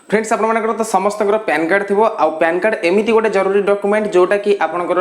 Friends आपनकर तो समस्त पैन कार्ड थी आउ पैन कार्ड एमती गोटे जरूरी डॉक्यूमेंट जोटा कि आपनकर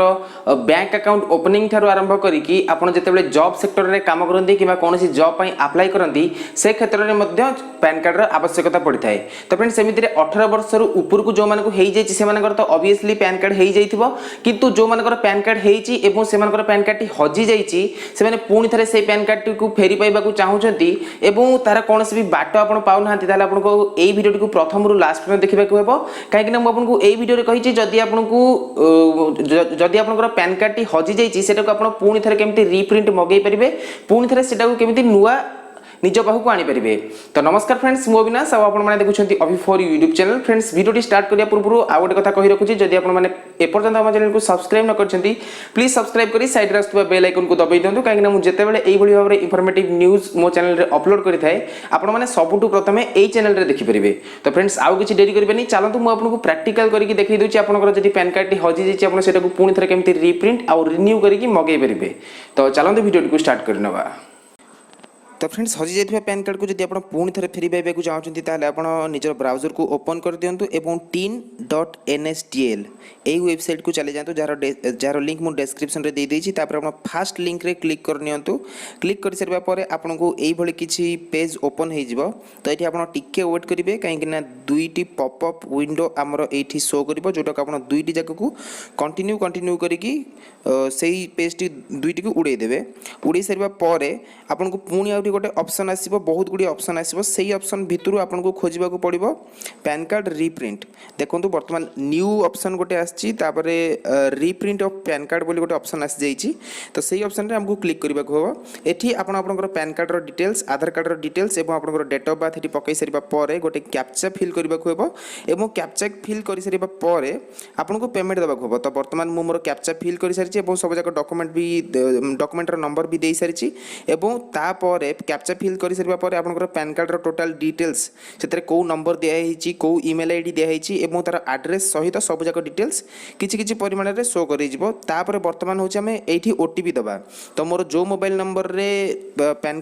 बैंक अकाउंट ओपनिंग ठारू आरंभ करिकी आपन जेतेबेले जॉब सेक्टर रे काम करंती किबा कोनोसी जॉब पई अप्लाई करंती से क्षेत्र रे मध्य पैन कार्ड रा आवश्यकता पड़ी थाए। तो फ्रेंड्स एमिति रे 18 वर्ष रु ऊपर को जो मानको हेई जायछि से मानकर तो ऑब्वियसली पैन कार्ड हेई जायथिबो किंतु जो मानकर पैन कार्ड हेइछि एवं से मानकर पैन कार्ड टी हजि जायछि से माने पुनी थरे से पैन कार्ड टी को फेरी पाइबा को चाहुचंती एवं तारा कोनोसी भी बाट आपन पाउ नाहंती ताले आपन को एई वीडियो टी को प्रथम लास्ट में देखा हेब कहीं मुझे यही भिडियो कही जदि आपको जदि आप पैन कार्ड टी हजि जाइए आप पुणी थे केमती रिप्रिंट मगै पारे पुणी थे केमती नुआ निज पाखक आनीपारे। तो नमस्कार फ्रेंड्स मु अविनाश आपने देखुं अभी4 YouTube channel. Friends video start करने पूर्व आउ गोटे कथा कही रखुच्छी जदि आपने एपर्यंत आम चैनल को सब्सक्राइब न करछंती प्लीज सब्सक्राइब करी साइड रे आसुवा बेल आइकन को दबाई दियंतु कहीं मु जेतेबेले एई भली भाबरे इन्फॉर्मेटिव न्यूज मो चैनल रे अपलोड करि थाए आपण माने सबुटु प्रथमे एई चैनल रे देखि परिबे। तो फ्रेंड्स आउ किछि देरी करबेनी चलंतु मु आपनको प्रैक्टिकल करिकि देखै दोछि आपनकर जदि पैन कार्ड टी हजि जाइछि आपण सेटा को पुणी थरे केमति रीप्रिंट आ रिन्यू करिकि मगै परिबे। तो चलंतु वीडियो को स्टार्ट करनबा। तो फ्रेंड्स हजि जाइथिबा पैन कार्ड को जदि आपण पुणी थरे फेरि पाइबा को चाहउछंती ताले आपण निजर ब्राउजर को ओपन कर दियंतु एवं tin.nstl एई वेबसाइट को चले जांतु जार लिंक मु डिस्क्रिप्शन रे दे देछि तापर आपण फर्स्ट लिंक रे क्लिक कर नियंतु। क्लिक कर सरबा परे आपण को एई भली किछि पेज ओपन हे जिवो। तो एठी आपण टिके वेट करिवे काहे कि ना दुईटी पॉपअप विंडो हमरो एठी शो करिवो जोटा को आपण दुईटी जाक को कंटिन्यू करिकि सेही पेज टी दुईटी को उड़ै देबे। उड़ै सरबा परे आपण को पुणी गोटे ऑप्शन आसीबो बहुत गुडी ऑप्शन आसीबो सेही ऑप्शन भितरु आपन को खोजिबा को पड़िबो पैन कार्ड रीप्रिंट। देखंतु वर्तमान न्यू ऑप्शन गोटे आछि तापरे रीप्रिंट ऑफ पैन कार्ड बोली गोटे ऑप्शन आसी जाइछि। तो सेही ऑप्शन रे हमको क्लिक करबा को हो। एठी आपन आपनकर पैन कार्ड रो डिटेल्स आधार कार्ड रो डिटेल्स एवं आपनकर डेट ऑफ बर्थ एठी पकै सरिबा परे गोटे कैप्चा फिल करबा को हेबो एवं कैप्चा फिल करि सरिबा परे आपन को पेमेंट देबा को हेबो। तो वर्तमान मु मोर कैप्चा फिल करि सारिछि एवं सब जाक डॉक्यूमेंट रो नंबर भी देई सारिछि एवं तापरे कैप्चा फिल कर सारा पर आपनकर पैन कार्ड रो टोटल डिटेल्स से को नंबर दिया है को ईमेल आईडी दिया है तार एड्रेस सहित सब जाक डिटेल्स किछि किछि परिमाण रे शो करि जिवो। तापर वर्तमान होछि हमें एठी ओटीपी दबा। तो मोर जो मोबाइल नंबर रे पैन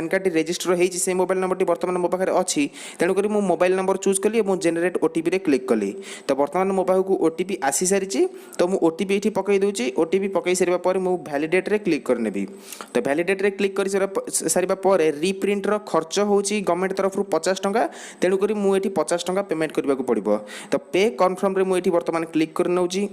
कार्ड रजिस्टर हेछि से मोबाइल नंबर टी वर्तमान मो पाखरे अछि तेनु करी मो मोबाइल नंबर चूज कली एवं जनरेट ओटीपी रे क्लिक कली। तो वर्तमान मो पाखु ओटीपी आसी सारिछि। तो मु ओटीपी एठी पकई दोछि। ओटीपी पकई सारिबा पर मु वैलिडेट रे क्लिक कर नेबी। तो वैलिडेट रे क्लिक कर सारिबा पर रीप्रिंट रो खर्च होची गवर्नमेंट तरफ रु 50 टंका तेनु करी मु एठी 50 टंका पेमेंट करबा को पड़िबो। तो पे कन्फर्म रे मु एठी वर्तमान क्लिक कर नउची।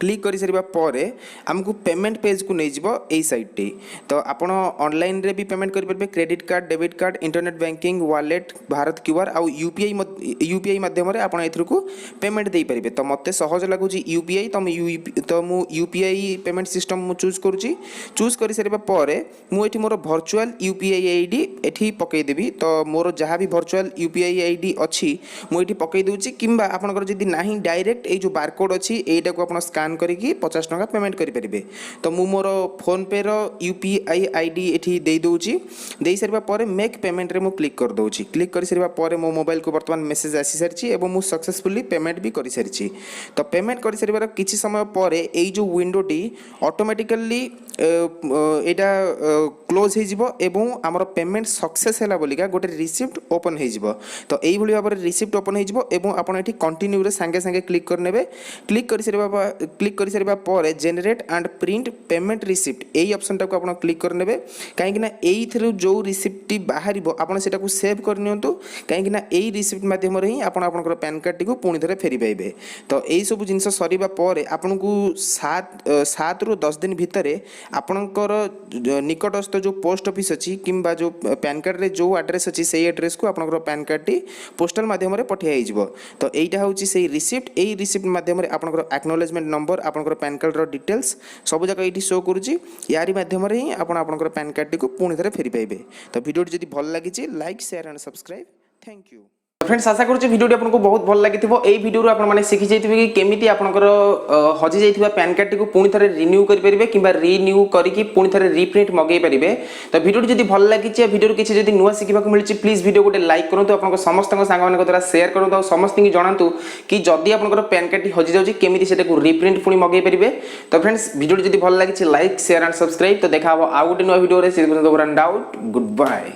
क्लिक कर सारिबा परे हमको पेमेंट पेज को नहीं जीवो एई साइट टी। तो आपण ऑनलाइन रे भी पेमेंट करि परबे credit card debit card internet banking wallet Bharat QR आ यूपीआई माध्यम रे आपण एथरु को पेमेंट देई परिबे। तो मते सहज लागुची यूपीआई तो मु यूपीआई पेमेंट सिस्टम मु चूज करूची। चूज कर सारिबा परे मु एठी मोर वर्चुअल यूपीआई आईडी एठी पकई देबी। तो मोर जहां भी वर्चुअल यूपीआई आईडी अछि मु एठी पकई दोची किंबा आपनकर जदी नाही डायरेक्ट ए जो बारकोड अछि एटा को आपण स्कैन करिकी 50 टंका पेमेंट करि परिबे। तो मु मोर फोन पे रो यूपीआई आईडी एठी देई दोउची। देई सरबा परे मेक पेमेंट रे मु क्लिक कर दोउची। क्लिक करि सरबा परे मो मोबाइल को वर्तमान मेसेज आसी सारची एवं मु सक्सेसफुली पेमेंट भी करि सारची। तो पेमेंट करि सरबार किछि समय परे एई जो विंडो टी ऑटोमेटिकली एटा क्लोज हे जिवो एवं हमर पेमेंट सक्सेस हैला बोलिका गोटे रिसिप्ट ओपन हे जिवो। तो एई भली भाबरे रिसिप्ट ओपन हे जिवो एवं आपण एठी कंटिन्यू रे संगे संगे क्लिक कर नेबे। क्लिक कर सारा पर generate and print payment receipt यही ऑप्शन टाक आप क्लिक कर नेबे कहीं एई जो रिसिप्ट बाहर आप सेव कर नियंतु कहीं यही रिसिप्ट माध्यम ही आपनकर पैन कार्ड टी को पुणी थे फेरी पाइबे। तो यही सब जिन सरीबा पर आपन को 7 ରୁ 10 दिन भितर आपनकर निकटस्थ जो पोस्ट ऑफिस अच्छी किंबा जो पैन कार्ड रे जो एड्रेस अच्छी से एड्रेस को आपनकर पैन कार्ड टी पोस्टल माध्यम रे पठिया हो। तो एटा होची से रिसिप्ट यही रिसिप्ट माध्यम रे आपनकर एक्नॉलेजमेंट नंबर आपनकर पैन कार्ड रो डिटेल्स सब जगह ये शो करुच्ची यारी माध्यम ही आपनकर पैन कार्ड टी को पुणी थे फेरी पाइबे। तो वीडियो जदि भल लगी like share and subscribe. Thank you friends. आशा करूँ वीडियो आपको बहुत भल लगी यही वीडियो आपने शिखी जाइए कि केमी आपंकर हजि जाइए पैन कार्ड टी पुणी थे रिन्यू करेंगे कि रिन्यू करके पुणी थे रिप्रिंट मगै पारे। तो वीडियो जब भल लगी वीडियो किसी जब नुआ शिखा मिली प्लीज वीडियो गोटे लाइक करूँ आप समस्त सांग द्वारा शेयर करूँ और समस्त जनातु कि जदि आपंकर पैन कार्ड टी हजि जाऊँगी केमी से रिप्रिंट पुणी मगै पारे। तो फ्रेंड्स वीडियो जब भल लगी लाइक शेयर एंड सब्सक्राइब। तो देखा आउ गोटे नुआ वीडियो डाउट गुड बाय।